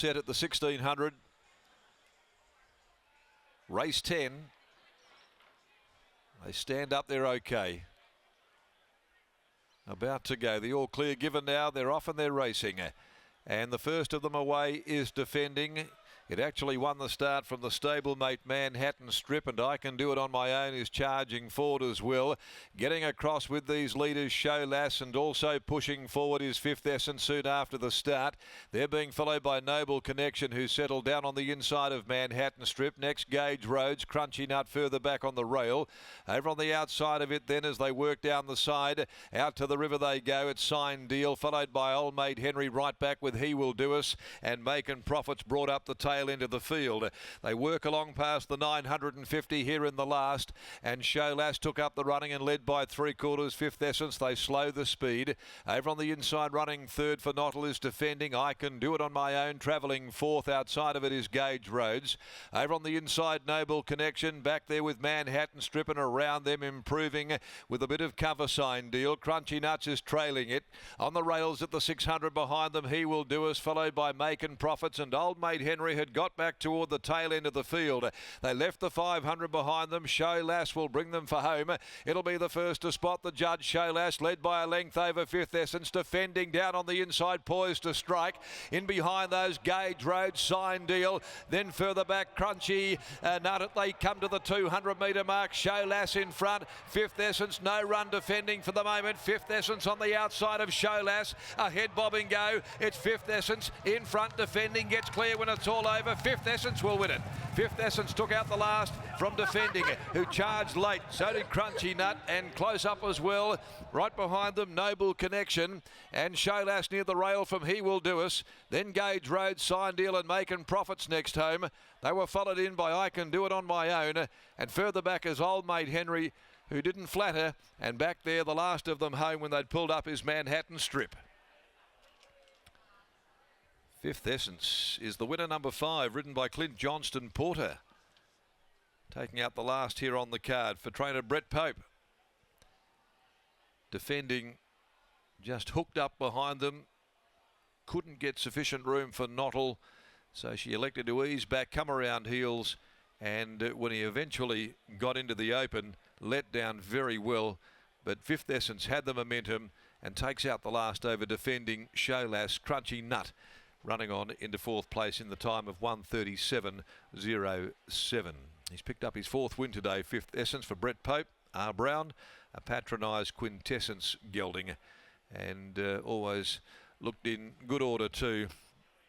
Set at the 1600. Race 10. They stand up there okay. About to go. The all clear given now. They're off and they're racing. And the first of them away is Defending. It actually won the start from the stablemate Manhattan Strip, and I Can Do It On My Own is charging forward as well. Getting across with these leaders, Show Lass, and also pushing forward is Fifth Essence soon after the start. They're being followed by Noble Connection, who settled down on the inside of Manhattan Strip. Next, Gauge Roads, Crunchy Nut further back on the rail. Over on the outside of it then, as they work down the side, out to the river they go. It's Sign Deal, followed by Old Mate Henry right back with He Will Do Us, and Making Profits brought up the tail into the field. They work along past the 950 here in the last, and Show Lass took up the running and led by 3/4. Fifth Essence, they slow the speed. Over on the inside, running third for Nottle is Defending. I Can Do It On My Own, travelling fourth. Outside of it is Gauge Roads. Over on the inside, Noble Connection, back there with Manhattan Strip, and around them improving with a bit of cover. Sign Deal. Crunchy Nuts is trailing it. On the rails at the 600 behind them, He Will Do Us, followed by Making Profits, and Old Mate Henry had got back toward the tail end of the field. They left the 500 behind them. Show Lass will bring them for home. It'll be the first to spot the judge. Show Lass led by a length over Fifth Essence. Defending down on the inside, poised to strike. In behind those, Gauge Road, Sign Deal. Then further back, Crunchy Nut. They come to the 200 metre mark. Show Lass in front. Fifth Essence, no run Defending for the moment. Fifth Essence on the outside of Show Lass. Ahead bobbing go. It's Fifth Essence in front. Defending gets clear when it's all over. Fifth Essence will win it. Fifth Essence took out the last from Defending, who charged late. So did Crunchy Nut, and close up as well. Right behind them, Noble Connection, and Show Lass near the rail from He Will Do Us. Then Gauge Road, Sign Deal, and Making Profits next home. They were followed in by I Can Do It On My Own, and further back is Old Mate Henry, who didn't flatter, and back there the last of them home when they'd pulled up is Manhattan Strip. Fifth Essence is the winner, number 5, ridden by Clint Johnston Porter. Taking out the last here on the card for trainer Brett Pope. Defending just hooked up behind them. Couldn't get sufficient room for Nottle, so she elected to ease back, come around heels, and when he eventually got into the open, let down very well. But Fifth Essence had the momentum and takes out the last over Defending. Show Lass, Crunchy Nut running on into fourth place in the time of 1:37.07. He's picked up his fourth win today, Fifth Essence, for Brett Pope. R. Brown, a patronised Quintessence gelding, and always looked in good order too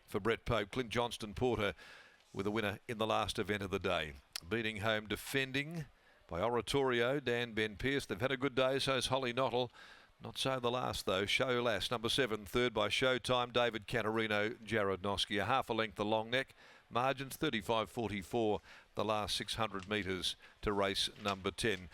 for Brett Pope. Clint Johnston Porter with a winner in the last event of the day. Beating home Defending by Oratorio, Dan Ben Pierce. They've had a good day, so is Holly Nottle. Not so the last though. Show Lass, number 7, third by Showtime, David Canarino, Jared Noski. A half a length the long neck. Margins 35.44 the last 600 metres to race number 10.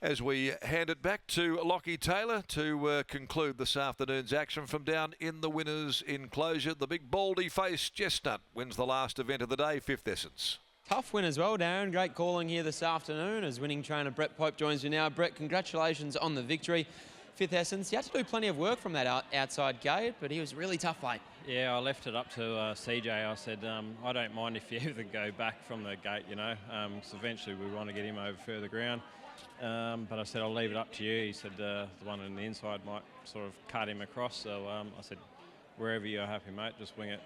As we hand it back to Lockie Taylor to conclude this afternoon's action from down in the winners' enclosure. The big baldy-faced chestnut wins the last event of the day, Fifth Essence. Tough win as well, Darren. Great calling here this afternoon as winning trainer Brett Pope joins you now. Brett, congratulations on the victory. Fifth Essence, he had to do plenty of work from that outside gate, but he was really tough late. Yeah, I left it up to CJ. I said, I don't mind if you ever go back from the gate, you know. So eventually we want to get him over further ground. But I said, I'll leave it up to you. He said the one on the inside might sort of cut him across. So I said, wherever you're happy, mate, just wing it.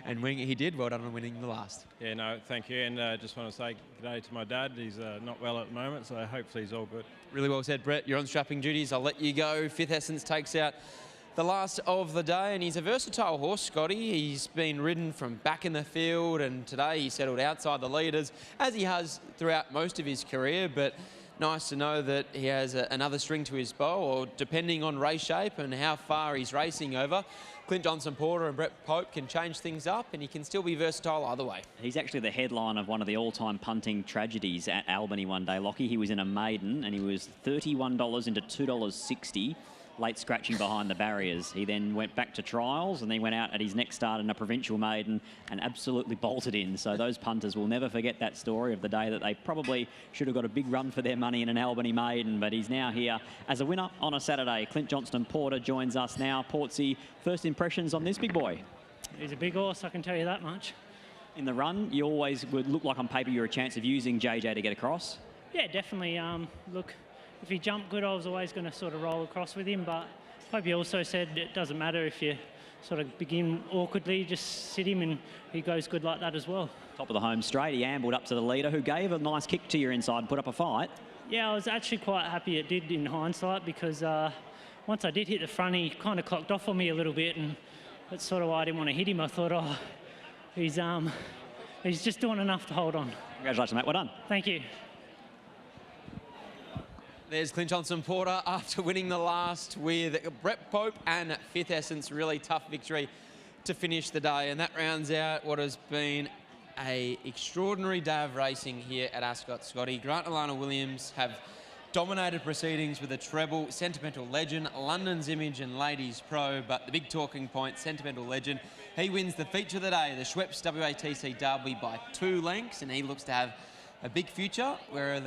And wing it he did. Well done on winning the last. Yeah, no, thank you. And just want to say good day to my dad. He's not well at the moment, so hopefully he's all good. Really well said, Brett. You're on strapping duties. I'll let you go. Fifth Essence takes out the last of the day, and he's a versatile horse, Scotty. He's been ridden from back in the field, and today he settled outside the leaders, as he has throughout most of his career, but nice to know that he has another string to his bow, or depending on race shape and how far he's racing over, Clint Johnston Porter and Brett Pope can change things up, and he can still be versatile either way. He's actually the headline of one of the all-time punting tragedies at Albany one day, Lockie. He was in a maiden and he was $31 into $2.60. Late scratching behind the barriers. He then went back to trials and then went out at his next start in a provincial maiden and absolutely bolted in. So those punters will never forget that story of the day that they probably should have got a big run for their money in an Albany maiden, but he's now here as a winner on a Saturday. Clint Johnston Porter joins us now. Portsy, first impressions on this big boy? He's a big horse, I can tell you that much. In the run, you always would look like on paper you're a chance of using JJ to get across. Yeah, definitely. Look, if he jumped good, I was always going to sort of roll across with him, but like he also said, it doesn't matter if you sort of begin awkwardly, just sit him and he goes good like that as well. Top of the home straight, he ambled up to the leader who gave a nice kick to your inside and put up a fight. Yeah, I was actually quite happy it did in hindsight because once I did hit the front, he kind of clocked off on me a little bit, and that's sort of why I didn't want to hit him. I thought, oh, he's just doing enough to hold on. Congratulations, mate. Well done. Thank you. There's Clint Johnson-Porter after winning the last with Brett Pope and Fifth Essence. Really tough victory to finish the day, and that rounds out what has been a extraordinary day of racing here at Ascot, Scotty. Grant and Alana Williams have dominated proceedings with a treble. Sentimental Legend, London's Image and Ladies Pro, but the big talking point, Sentimental Legend, he wins the feature of the day, the Schweppes WATC Derby by 2 lengths, and he looks to have a big future where